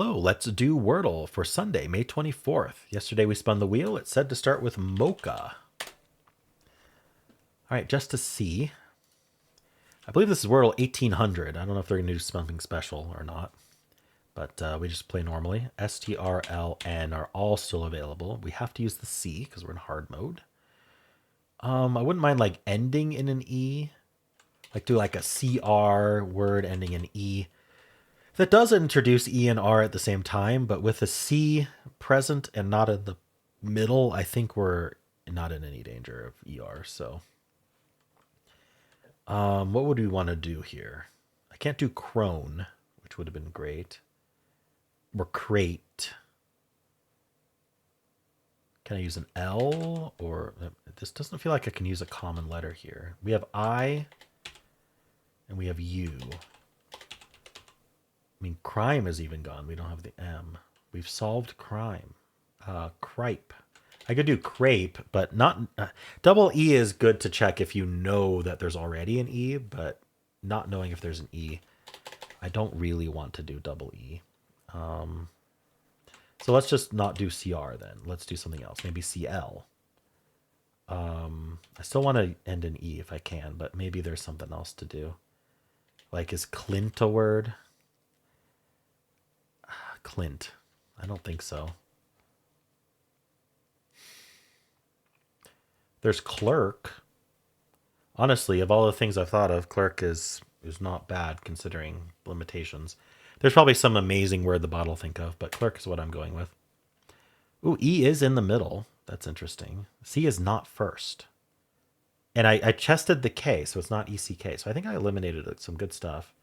Hello, let's do Wordle for Sunday, May 24th. Yesterday we spun the wheel. It said to start with Mocha. All right, just to see. I believe this is Wordle 1800. I don't know if they're going to do something special or not, but we just play normally. S, T, R, L, N are all still available. We have to use the C because we're in hard mode. I wouldn't mind like ending in an E, like do like a CR word ending in E. That does introduce E and R at the same time, but with a C present and not in the middle, I think we're not in any danger of ER. So, what would we want to do here? I can't do crone, which would have been great. Or crate. Can I use an L? Or this doesn't feel like I can use a common letter here. We have I and we have U. I mean, crime is even gone. We don't have the M. We've solved crime. Cripe. I could do crepe, but not... double E is good to check if you know that there's already an E, but not knowing if there's an E, I don't really want to do double E. So let's just not do CR then. Let's do something else. Maybe CL. I still want to end in E if I can, but maybe there's something else to do. Like, is Clint a word? Clint. I don't think so. There's clerk. Honestly, of all the things I've thought of, clerk is not bad considering limitations. There's probably some amazing word the bot will think of, but clerk is what I'm going with. Ooh, E is in the middle. That's interesting. C is not first. And I chested the K, so it's not ECK. So I think I eliminated some good stuff.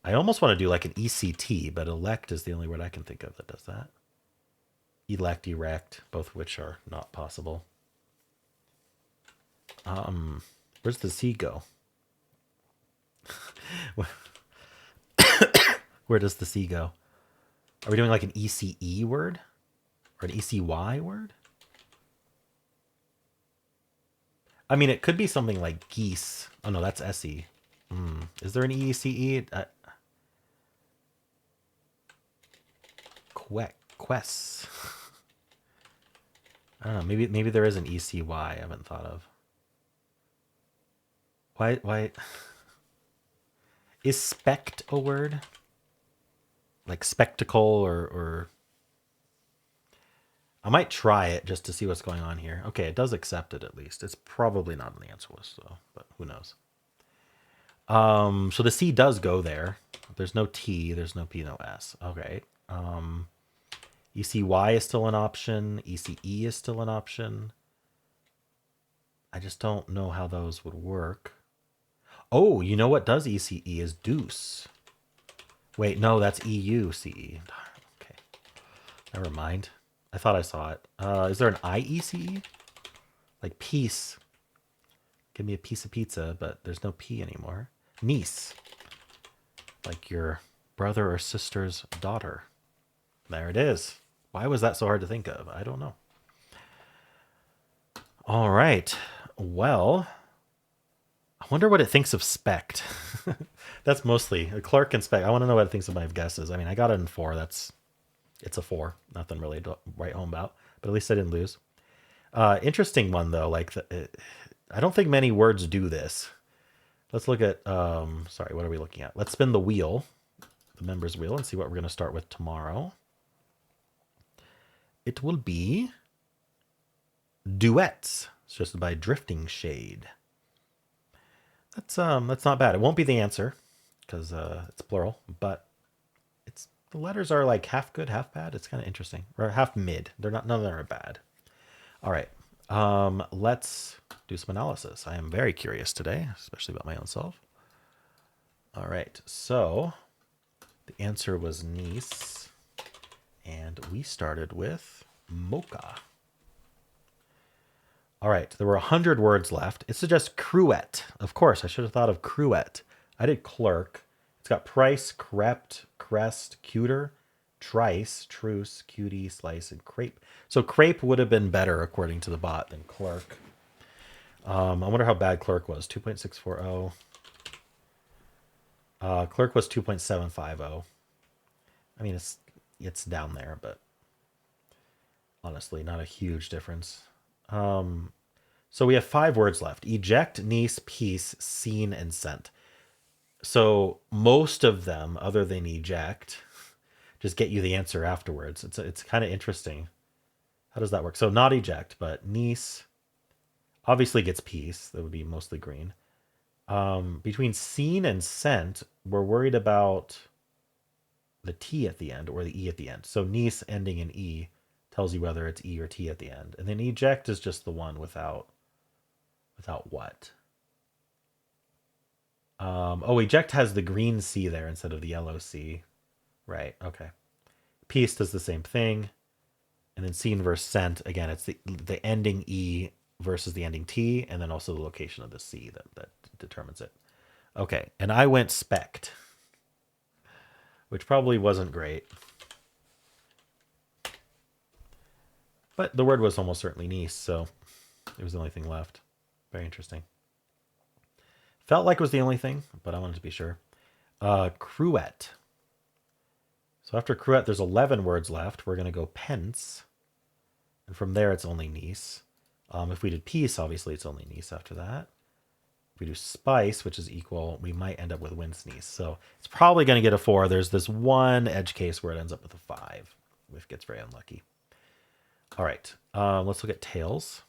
I almost want to do like an ECT, but elect is the only word I can think of that does that. Elect, erect, both of which are not possible. Where's the C go? Where does the C go? Are we doing like an ECE word? Or an ECY word? I mean, it could be something like geese. Oh no, that's SE. Is there an ECE? Quests. I don't know. Maybe there is an ECY I haven't thought of. Why is spect a word? Like spectacle or I might try it just to see what's going on here. Okay, it does accept it at least. It's probably not on the answer list though, but who knows. So the C does go there. There's no T, there's no P, no S. Okay. ECY is still an option. ECE is still an option. I just don't know how those would work. Oh, you know what does ECE is deuce. Wait, no, that's EUCE. Okay. Never mind. I thought I saw it. Is there an IECE? Like peace. Give me a piece of pizza, but there's no P anymore. Niece. Like your brother or sister's daughter. There it is. Why was that so hard to think of? I don't know. All right. Well, I wonder what it thinks of spect. That's mostly a clerk and spec. I want to know what it thinks of my guesses. I mean, I got it in 4. It's a 4. Nothing really to write home about, but at least I didn't lose. Interesting one though. Like, I don't think many words do this. Let's look at. Sorry, what are we looking at? Let's spin the wheel, the members wheel, and see what we're going to start with tomorrow. It will be duets. It's just by Drifting Shade. That's not bad. It won't be the answer because it's plural, but the letters are like half good, half bad. It's kind of interesting, or half mid. None of them are bad. All right, let's do some analysis. I am very curious today, especially about my own self. All right, so the answer was niece, and we started with mocha. All right, there were 100 words left. It suggests cruet. Of course, I should have thought of cruet. I did clerk. It's got price, crept, crest, cuter, trice, truce, cutie, slice, and crepe. So crepe would have been better according to the bot than clerk. I wonder how bad clerk was. 2.640. Clerk was 2.750. I mean, it's down there, but honestly, not a huge difference. So we have 5 words left: eject, niece, piece, seen, and sent. So most of them, other than eject, just get you the answer afterwards. It's kind of interesting. How does that work? So not eject, but niece obviously gets piece. That would be mostly green. Between seen and sent, we're worried about the T at the end or the E at the end. So niece ending in E tells you whether it's E or T at the end. And then eject is just the one without what? Oh, eject has the green C there instead of the yellow C. Right, okay. Piece does the same thing. And then seen versus sent, again, it's the ending E versus the ending T, and then also the location of the C that determines it. Okay, and I went spect, which probably wasn't great. But the word was almost certainly niece, so it was the only thing left. Very interesting. Felt like it was the only thing, but I wanted to be sure. Cruet. So after cruet, there's 11 words left. We're going to go pence. And from there, it's only niece. If we did piece, obviously, it's only niece after that. If we do spice, which is equal, we might end up with wince niece. So it's probably going to get a 4. There's this one edge case where it ends up with a 5, which gets very unlucky. All right, let's look at tails.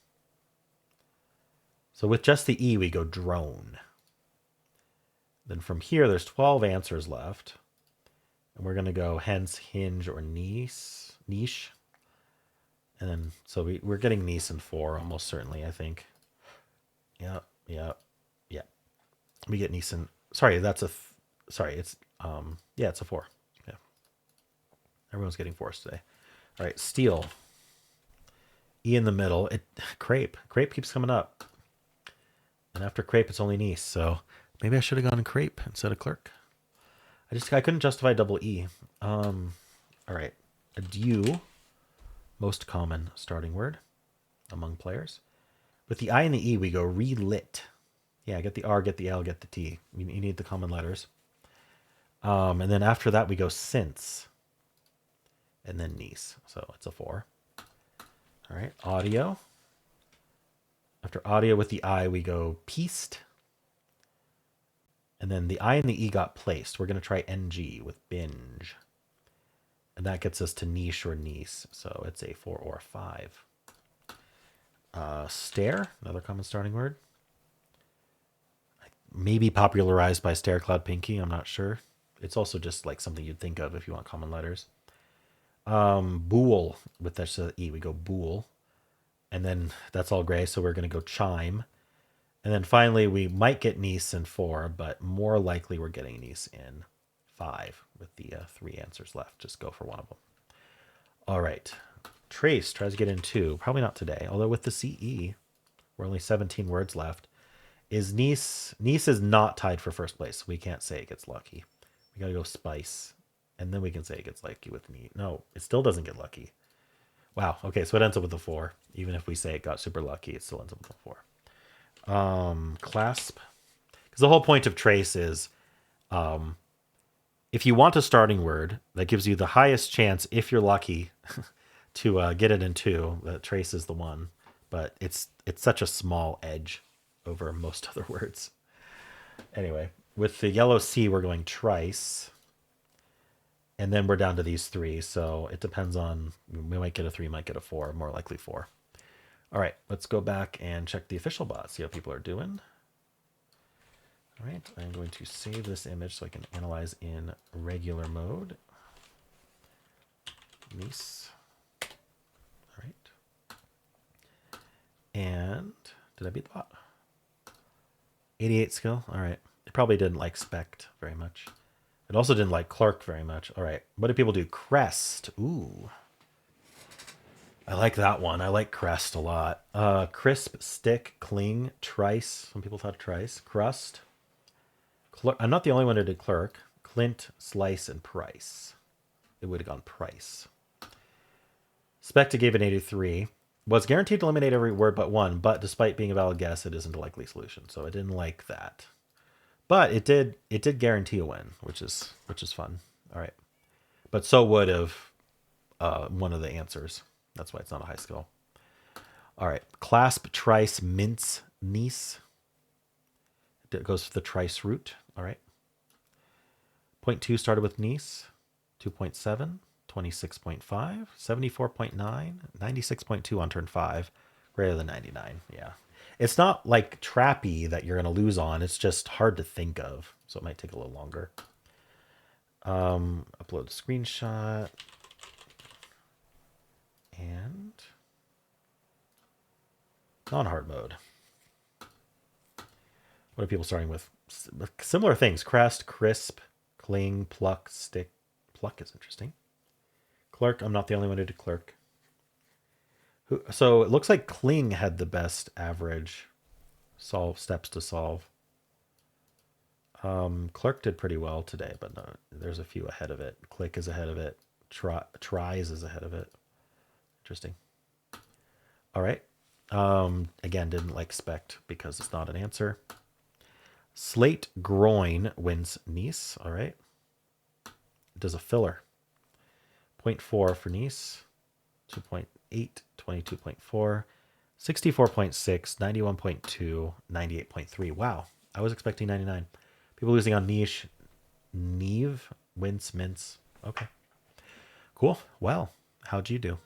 So with just the E, we go drone. Then from here, there's 12 answers left. And we're going to go hence, hinge, or niche. And then, so we're getting niece in 4, almost certainly, I think. Yeah. We get niece in, sorry, it's a 4. Yeah. Everyone's getting 4s today. All right, steel. E in the middle. Crepe. Crepe keeps coming up. And after crepe, it's only niece. So maybe I should have gone crepe instead of clerk. I couldn't justify double E. All right. Adieu. Most common starting word among players. With the I and the E, we go relit. Yeah, get the R, get the L, get the T. You need the common letters. And then after that, we go since. And then niece. So it's a 4. All right. Audio. After audio with the I, we go pieced. And then the I and the E got placed. We're going to try NG with binge. And that gets us to niche or niece. So it's a 4 or 5. Stare, another common starting word. Maybe popularized by Stare Cloud Pinky. I'm not sure. It's also just like something you'd think of if you want common letters. Bool, with that E, we go bool. And then that's all gray, so we're going to go chime. And then finally, we might get niece in 4, but more likely we're getting niece in 5 with the 3 answers left. Just go for one of them. All right. Trace tries to get in 2. Probably not today, although with the CE, we're only 17 words left. Is niece is not tied for first place. So we can't say it gets lucky. We got to go spice. And then we can say it gets lucky with me. No, it still doesn't get lucky. Wow. Okay, so it ends up with a 4. Even if we say it got super lucky, it still ends up with a 4. Clasp. Because the whole point of trace is if you want a starting word that gives you the highest chance, if you're lucky, to get it in 2, the trace is the one. But it's such a small edge over most other words. Anyway, with the yellow C, we're going trice. And then we're down to these 3. So it depends on, we might get a 3, might get a 4, more likely 4. All right, let's go back and check the official bot, see how people are doing. All right, I'm going to save this image so I can analyze in regular mode. Nice. All right. And did I beat the bot? 88 skill. All right. It probably didn't like spect very much. It also didn't like clerk very much. All right. What do people do? Crest. Ooh. I like that one. I like crest a lot. Crisp, stick, cling, trice. Some people thought trice. Crust. I'm not the only one who did clerk. Clint, slice, and price. It would have gone price. Specta gave an 83. Was guaranteed to eliminate every word but one, but despite being a valid guess, it isn't a likely solution. So I didn't like that. But it did guarantee a win, which is fun. All right. But so would have one of the answers. That's why it's not a high skill. All right. Clasp, trice, mince, niece. It goes for the trice root. All right. Point 2 started with niece. 2.7, 26.5, 74.9, 96.2 on turn 5. Greater than 99. Yeah. It's not like trappy that you're going to lose on. It's just hard to think of. So it might take a little longer. Upload a screenshot. And non-hard mode. What are people starting with? Similar things. Crest, crisp, cling, pluck, stick. Pluck is interesting. Clerk, I'm not the only one who did clerk. So it looks like cling had the best average solve steps to solve. Clerk did pretty well today, but no, there's a few ahead of it. Click is ahead of it. Tries is ahead of it. Interesting. All right. Again, didn't like spect because it's not an answer. Slate groin wins Nice. All right. It does a filler. 0.4 for Nice. 2.8, 22.4, 64.6, 91.2, 98.3. Wow. I was expecting 99. People losing on niche. Neve, wince, mince. Okay. Cool. Well, how'd you do?